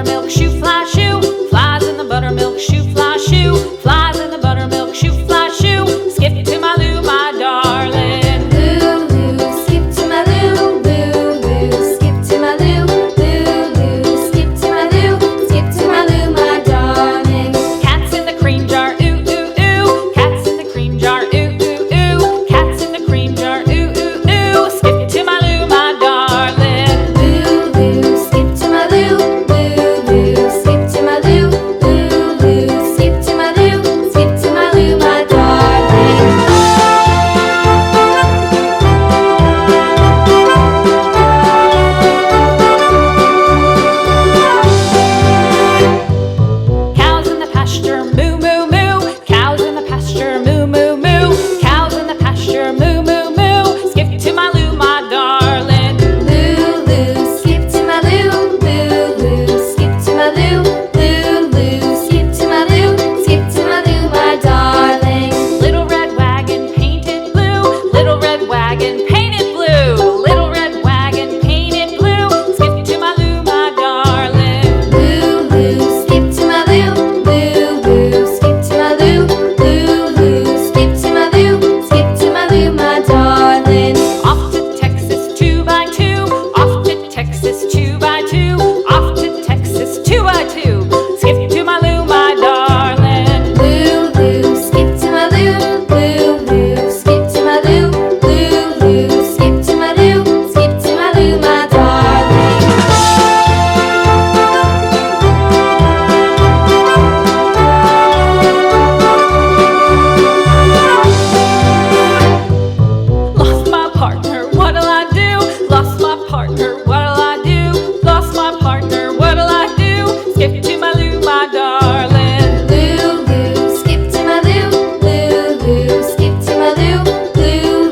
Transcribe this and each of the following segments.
buttermilk shoe, fly shoe. Flies in the buttermilk shoe, fly shoe. Flies in the buttermilk shoe, fly shoe. Skip to my Lou, my darling. Lou, skip to my Lou, Lou, skip to my Lou, Lou, skip to my Lou, skip to my Lou, my darling. Cats in the cream jar, ooh, ooh, ooh. Cats in the cream jar, ooh, ooh, ooh. Cats in the cream jar, ooh, ooh, ooh. Skip to my Lou, my darling. Lou, skip to my Lou, Lou, skip to my Lou, Lou, skip to my Lou, skip to my Lou, my darling. Cows in the pasture, moo, moo, moo. Cows in the pasture, moo, moo, moo. Cows in the pasture, moo, moo, moo. Skip to my Lou, my darling. Lou, skip to my Lou, Lou, skip to my Lou, Lou, skip to my Lou, skip to my Lou, my darling. Little red wagon painted blue. Little red wagon painted blue. Little red wagon painted blue. Skip to my Lou, my darling. Lou, skip to my Lou, Lou, skip to my Lou, Lou, skip to my Lou, skip to my Lou, my darling. Off to Texas 2x2. Off to Texas 2x2. Off to Texas 2x2. Skip to my Lou, my darling. Lou, skip to my Lou, Lou, skip to my Lou, Lou, skip to my Lou, skip to my Lou, my darling. Lost my partner, what'll I do? Lost my partner, what'll I do? Lost my partner, what'll I do? Skip to my Lou, my darling. Lou, skip to my Lou, Lou, skip to my Lou, Lou,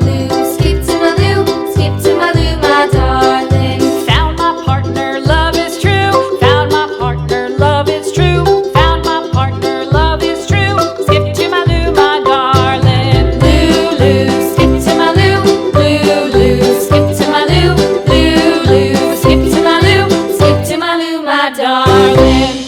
skip to my Lou, skip to my Lou, my darling. Found my partner, love is true. Found my partner, love is true. Found my partner, love is true. Skip to my Lou, my darling. Lou, skip to my Lou, Lou, skip to my Lou, Lou, skip to my Lou, skip to my Lou, my darling.